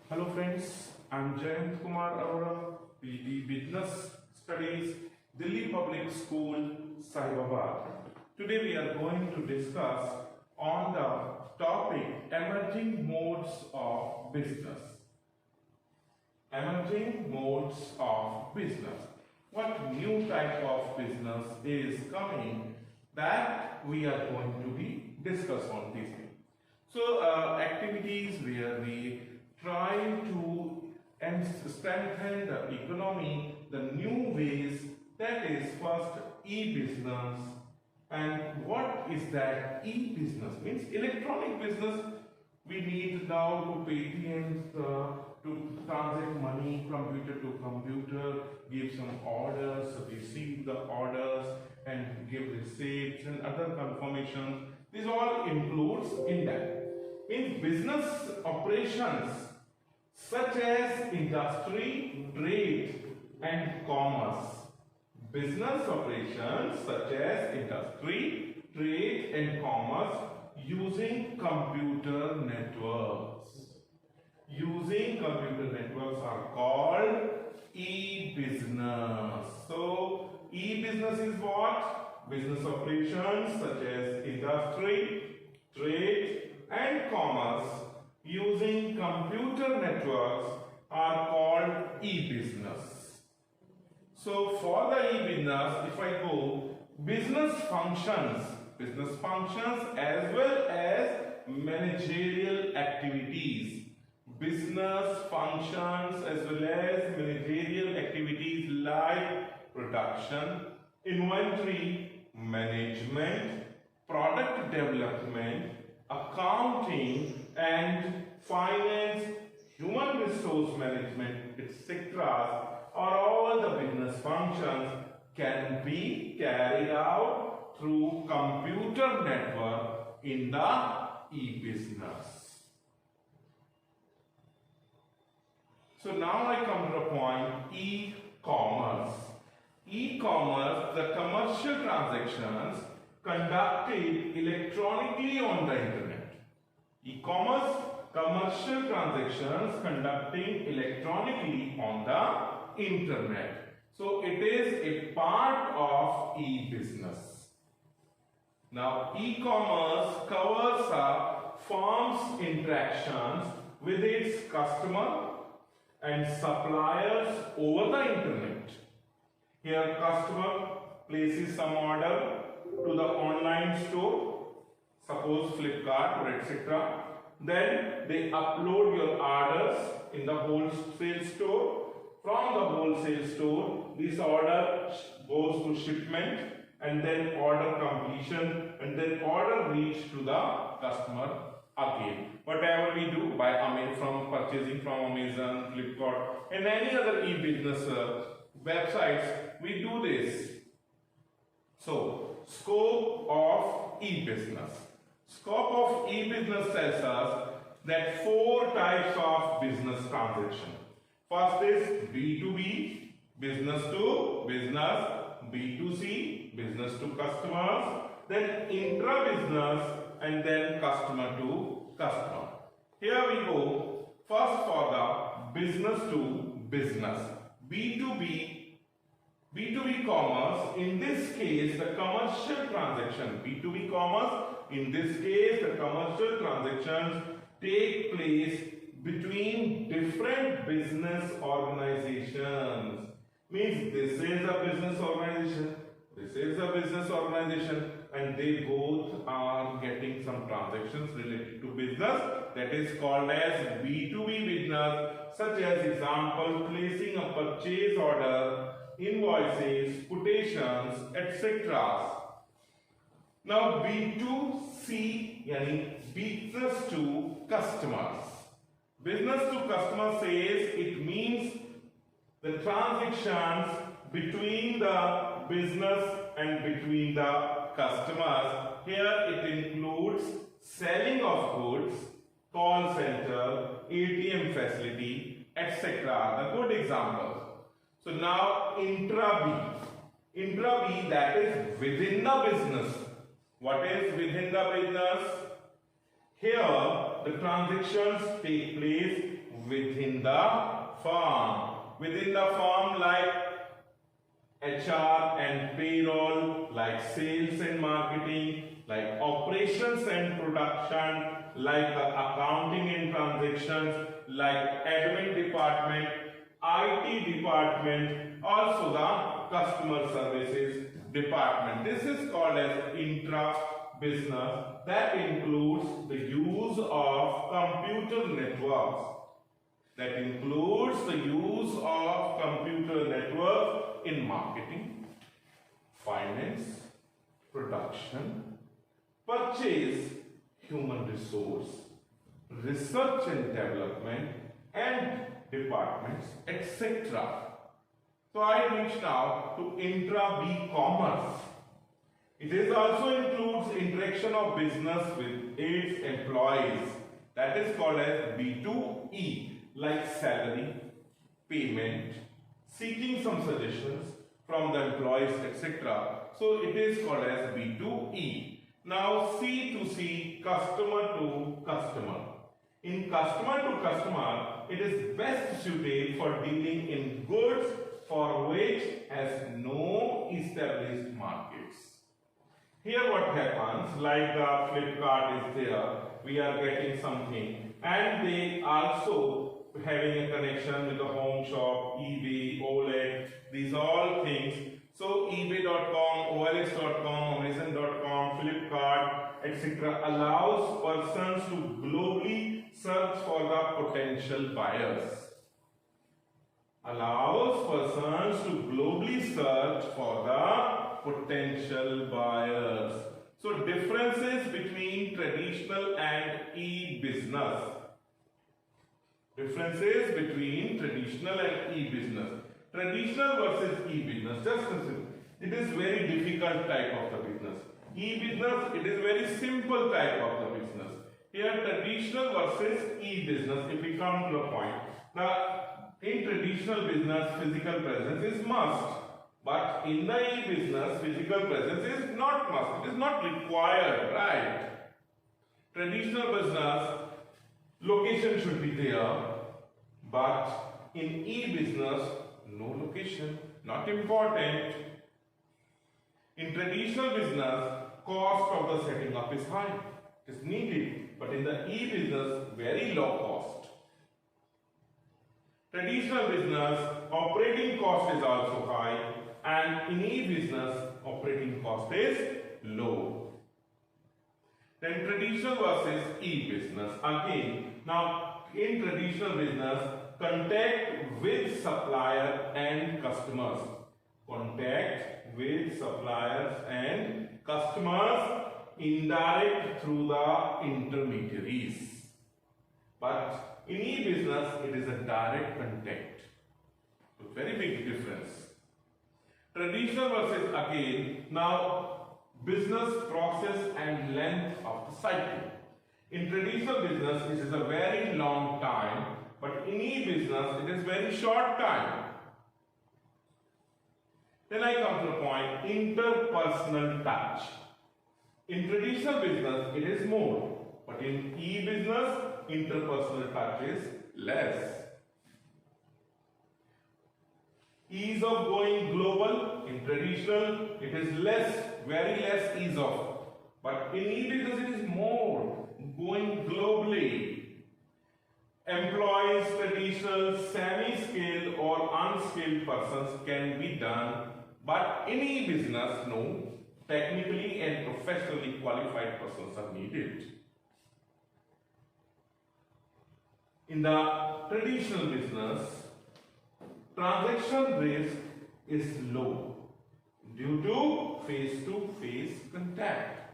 Hello friends, I'm Jayant Kumar Arora, PG Business Studies, Delhi Public School, Sahibabad. Today we are going to discuss on the topic emerging modes of business. Emerging modes of business. What new type of business is coming that we are going to be discuss on this thing. So activities where we try to strengthen the economy, the new ways, that is first e-business. And what is that e-business? Means electronic business. We need now to Paytm to transact money computer to computer, give some orders, receive the orders and give receipts and other confirmations. This all includes in that. Means business operations such as industry, trade and commerce. Business operations such as industry, trade and commerce using computer networks. Using computer networks are called e-business. So e-business is what? Business operations such as industry, trade and commerce using computer networks are called e-business. So for the e-business, if I go business functions as well as managerial activities. Business functions as well as managerial activities like production, inventory management, product development, accounting and finance, human resource management, etc. are all the business functions can be carried out through computer network in the e-business. So now I come to the point e-commerce. E-commerce, the commercial transactions conducted electronically on the internet. E-commerce, commercial transactions conducting electronically on the internet. So it is a part of e-business. Now e-commerce covers a firm's interactions with its customer and suppliers over the internet. Here customer places some order to the online store, suppose Flipkart or etc. Then they upload your orders in the wholesale store. From the wholesale store, this order goes to shipment and then order completion and then order reach to the customer again. Whatever we do by from purchasing from Amazon, Flipkart and any other e-business websites, we do this. So, scope of e-business. Scope of e-business tells us that 4 types of business transaction. First is B2B, business to business, B2C, business to customers, then intra-business and then customer to customer. Here we go first for the business to business, B2B commerce. In this case the commercial transaction, B2B commerce, in this case the commercial transactions take place between different business organizations. Means this is a business organization, this is a business organization and they both are getting some transactions related to business, that is called as B2B business, such as example placing a purchase order, invoices, quotations, etc. Now B2C, yani business to customers. Business to customer says it means the transactions between the business and between the customers. Here it includes selling of goods, call center, ATM facility, etc. The good examples. So now intra-B, that is within the business. What is within the business? Here the transactions take place within the firm. Within the firm, like HR and payroll, like sales and marketing, like operations and production, like the accounting and transactions, like admin department, IT department, also the customer services department. This is called as intra-business. That includes the use of computer networks. That includes the use of computer networks in marketing, finance, production, purchase, human resource, research and development, and departments, etc. So I reach now to intra-B-commerce. It is also includes interaction of business with its employees. That is called as B2E, like salary, payment, seeking some suggestions from the employees, etc. So it is called as B2E. Now C to C, customer to customer. In customer to customer, it is best suited for dealing in goods for which has no established markets. Here what happens, like the Flipkart is there, we are getting something, and they also having a connection with the home shop, eBay, OLED, these all things. So ebay.com, OLX.com, Amazon.com, Flipkart, etc. allows persons to globally search for the potential buyers. Allows persons to globally search for the potential buyers. So differences between traditional and e-business. Differences between traditional and e-business. Traditional versus e-business. Just listen. It is very difficult type of the business. E-business, it is very simple type of the business. Here traditional versus e-business, if we come to a point. Now, in traditional business, physical presence is must. But in the e-business, physical presence is not must. It is not required, right? Traditional business, location should be there. But in e-business, no location, not important. In traditional business, cost of the setting up is high. It is needed. But in the e-business, very low cost. Traditional business, operating cost is also high, and in e-business, operating cost is low. Then traditional versus e-business. Again, now in traditional business, contact with supplier and customers. Contact with suppliers and customers indirect through the intermediaries. But in e-business, it is a direct contact. So very big difference. Traditional versus again, now business process and length of the cycle. In traditional business, it is a very long time, but in e-business, it is very short time. Then I come to the point, interpersonal touch. In traditional business, it is more, but in e-business, interpersonal touch is less. Ease of going global. In traditional, it is less, very less ease of. But in e-business, it is more, going globally. Employees, traditional, semi-skilled or unskilled persons can be done. But in e-business, no, technically and professionally qualified persons are needed. In the traditional business, transaction risk is low due to face-to-face contact.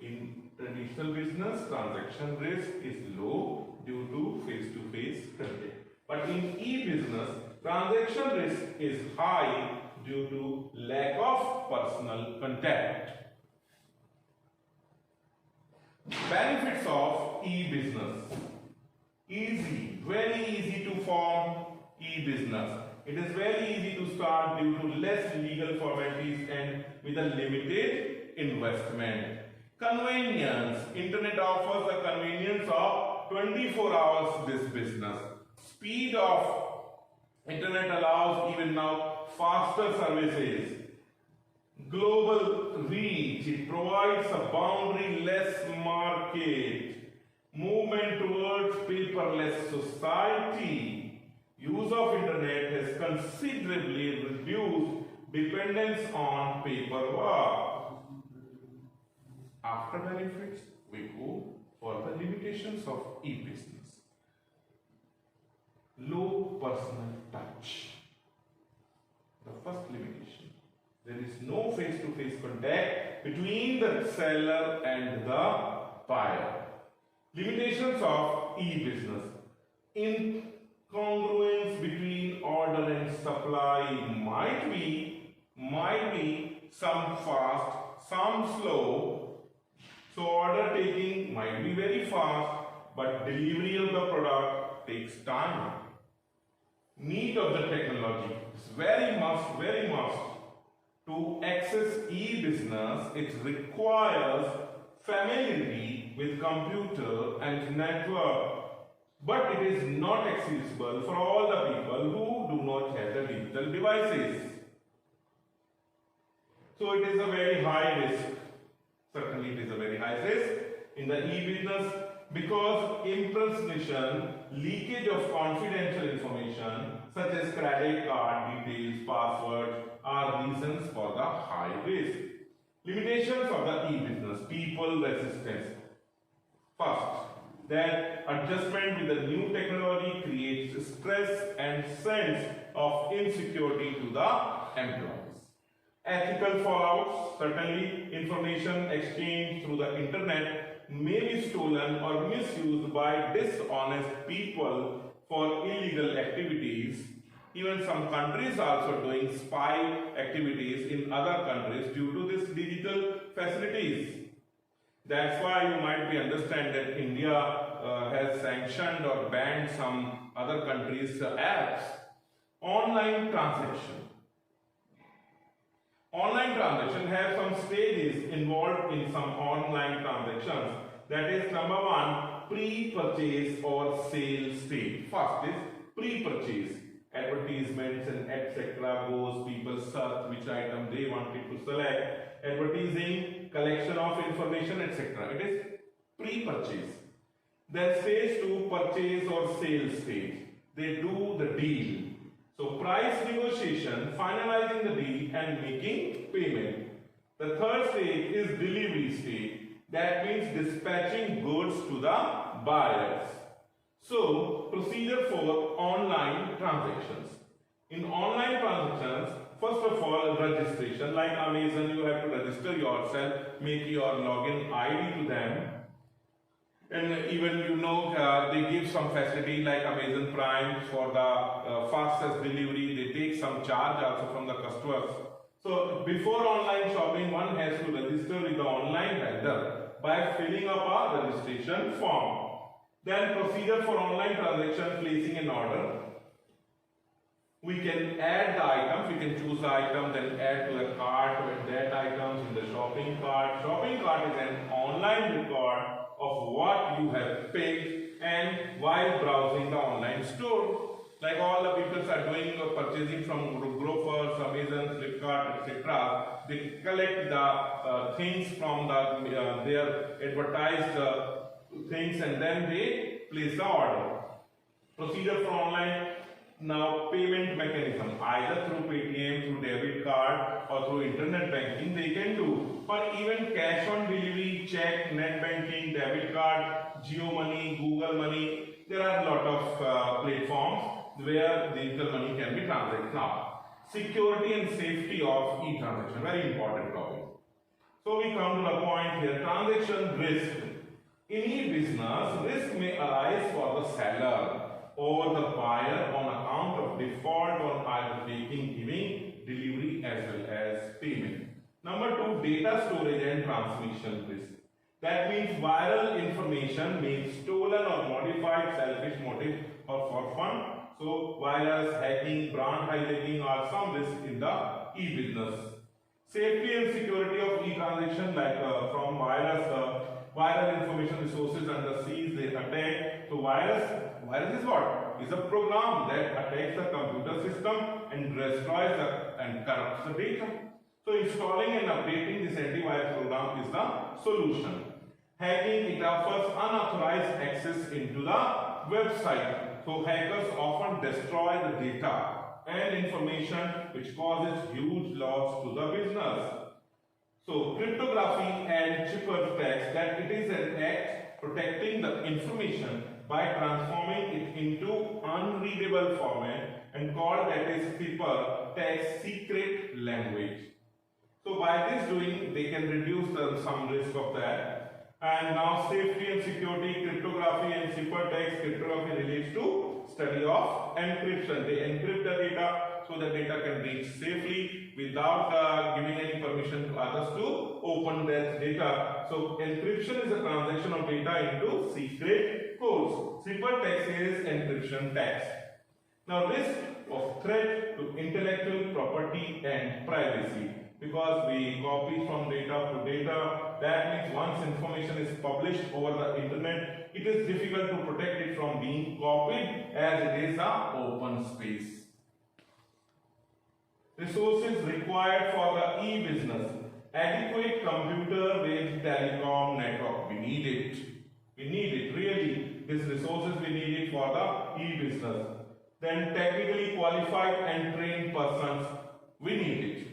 In traditional business, transaction risk is low due to face-to-face contact. But in e-business, transaction risk is high due to lack of personal contact. Benefits of e-business. Easy, very easy to form e-business. It is very easy to start due to less legal formalities and with a limited investment. Convenience. Internet offers the convenience of 24 hours this business. Speed speed of internet allows even now faster services, global reach, it provides a boundary-less market, movement towards paperless society. Use of internet has considerably reduced dependence on paperwork. After benefits, we go for the limitations of e-business. Low personal touch. The first limitation. There is no face-to-face contact between the seller and the buyer. Limitations of e-business. Incongruence between order and supply might be some fast, some slow. So order taking might be very fast, but delivery of the product takes time. Need of the technology is very must to access e-business. It requires familiarity with computer and network, but it is not accessible for all the people who do not have the digital devices. So it is a very high risk. Certainly it is a very high risk in the e-business, because impersonation, leakage of confidential information such as credit card details, passwords are reasons for the high risk. Limitations of the e-business. People resistance. First, that adjustment with the new technology creates stress and sense of insecurity to the employees. Ethical fallout. Certainly, information exchanged through the internet may be stolen or misused by dishonest people for illegal activities. Even some countries also doing spy activities in other countries due to this digital facilities. That's why you might be understand that India has sanctioned or banned some other countries' apps. Online transaction. Online transaction have some stages involved in some online transactions. That is, number one, pre-purchase or sale stage. First is pre-purchase. Advertisements and etc. goes, people search which item they wanted to select. Advertising, collection of information, etc. It is pre-purchase. Then stage 2, purchase or sale stage. They do the deal. So price negotiation, finalizing the deal and making payment. The third stage is delivery stage. That means dispatching goods to the buyers. So procedure for online transactions. In online transactions, first of all, registration. Like Amazon, you have to register yourself, make your login ID to them. And even they give some facility like Amazon Prime for the fastest delivery. They take some charge also from the customers. So before online shopping, one has to register with the online vendor by filling up a registration form. Then procedure for online transaction, placing an order. We can add the items, we can choose the item, then add to the cart, and that items in the shopping cart. Shopping cart is an online record of what you have paid and while browsing the online store. Like all the people are doing purchasing from Grofers, Amazon, Flipkart, etc. They collect the things from the their advertised things and then they place the order. Procedure for online. Now payment mechanism, either through Paytm, through debit card or through internet banking they can do, or even cash on delivery, check, net banking, debit card, Geo Money, Google Money. There are a lot of platforms where digital money can be transacted. Now, security and safety of e-transaction, very important topic. So we come to the point here, transaction risk. In e-business, risk may arise for the seller or the buyer on account of default on either taking, giving, delivery as well as payment. Number 2, data storage and transmission risk. That means viral information may be stolen or modified, selfish motive or for fun. So virus, hacking, brand hijacking are some risk in the e-business. Safety and security of e-transaction, like from viral information resources under siege, they attack. So virus is what? is a program that attacks the computer system and destroys and corrupts the data. So installing and updating this antivirus program is the solution. Hacking, it offers unauthorized access into the website. So hackers often destroy the data and information which causes huge loss to the business. So cryptography and ciphertext, that it is an act protecting the information by transforming it into unreadable format and called that is ciphertext secret language. So by this doing, they can reduce some risk of that. And now safety and security, cryptography and ciphertext. Cryptography relates to study of encryption. They encrypt the data so the data can reach safely without giving any permission to others to open that data. So encryption is a transaction of data into secret codes. Ciphertext is encryption text. Now risk of threat to intellectual property and privacy. Because we copy from data to data, that means once information is published over the internet, it is difficult to protect it from being copied as it is an open space. Resources required for the e-business. Adequate computer with telecom network. We need it. We need it really. These resources we need it for the e-business. Then technically qualified and trained persons. We need it.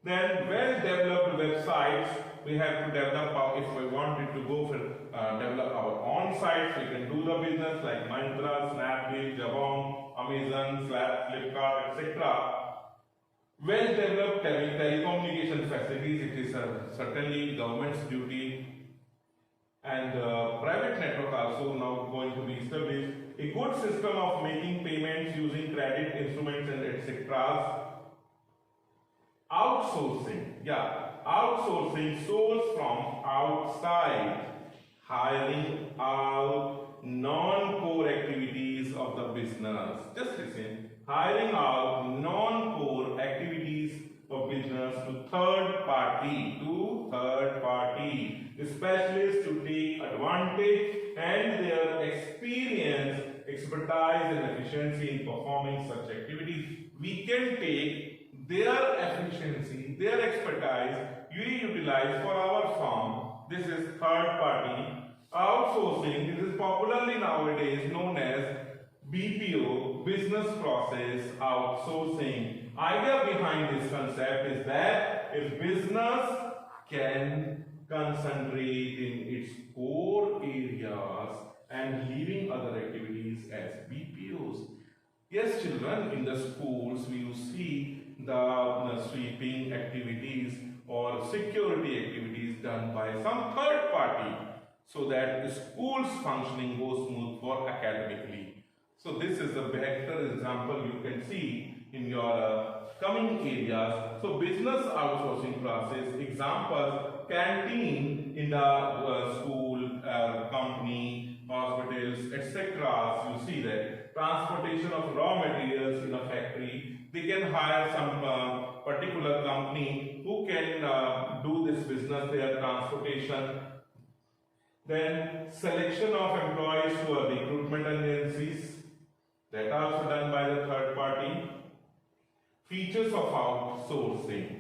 Then well-developed websites we have to develop. If we wanted to go for develop our own sites, we can do the business like Myntra, Snapdeal, Jabong, Amazon, Flipkart, etc. Well-developed telecommunication facilities, it is certainly government's duty, and private network also now going to be established. A good system of making payments using credit instruments and etc. Outsourcing, outsourcing, source from outside, hiring out non-core activities of the business. Just listen, hiring out non-core activities of business to third party, specialists to take advantage and their experience, expertise and efficiency in performing such activities. We can take their efficiency, their expertise, we utilize for our firm. This is third party. Outsourcing, this is popularly nowadays known as BPO, business process outsourcing. Idea behind this concept is that if business can concentrate in its core areas and leaving other activities as BPOs. Yes, children, in the schools we see the sweeping activities or security activities done by some third party so that the school's functioning goes smooth for academically. So this is a better example you can see in your coming areas. So business outsourcing process examples, canteen in the school, company, hospitals, etc. You see that transportation of raw materials in a factory. They can hire some particular company who can do this business, their transportation. Then selection of employees to a recruitment agencies, that also done by the third party. Features of outsourcing,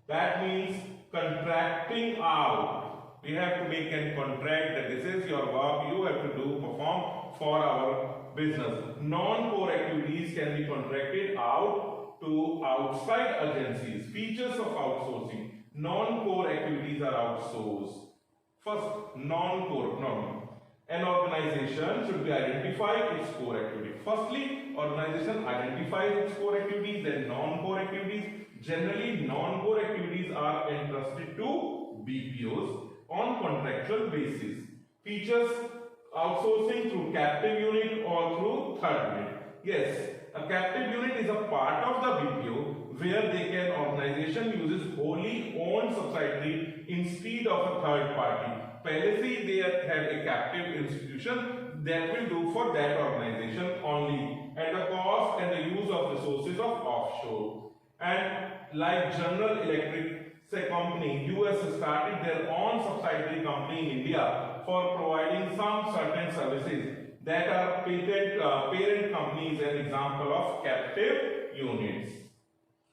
that means contracting out. We have to make a contract that this is your work you have to do, perform for our business. Non-core activities can be contracted out to outside agencies. Features of outsourcing, non-core activities are outsourced. First, non-core. An organization should be identify its core activity. Firstly, organization identifies its core activities, then non-core activities. Generally, non-core activities are entrusted to BPOs on contractual basis. Features, outsourcing through captive unit or through third unit. Yes, a captive unit is a part of the BPO where organization uses wholly owned subsidiary instead of a third party. पहले से they have a captive institution that will do for that organization only, and the cost and the use of resources of offshore. And like General Electric, say company, US started their own subsidiary company in India for providing some certain services. that are parent companies, an example of captive units.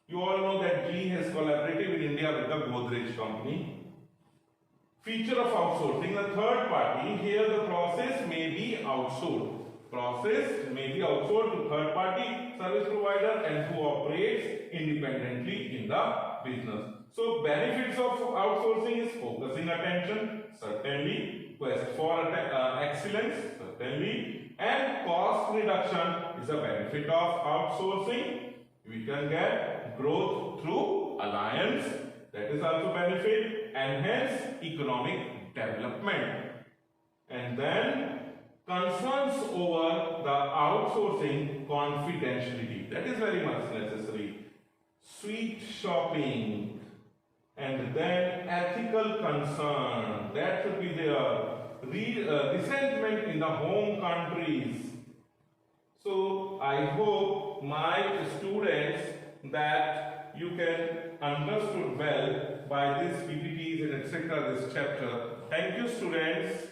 You all know that GE has collaborated in India with the Godrej company. Feature of outsourcing, the third party, here the process may be outsourced. Process may be outsourced to third party service provider and who operates independently in the business. So benefits of outsourcing is focusing attention, certainly, quest for excellence, certainly, and cost reduction is a benefit of outsourcing. We can get growth through alliance, that is also benefit, and hence economic development. And then concerns over the outsourcing confidentiality, that is very much necessary. Sweet shopping, and then ethical concern, that should be there. Resentment in the home countries. So I hope my students that you can understood well by these PPTs and etc. this chapter. Thank you, students.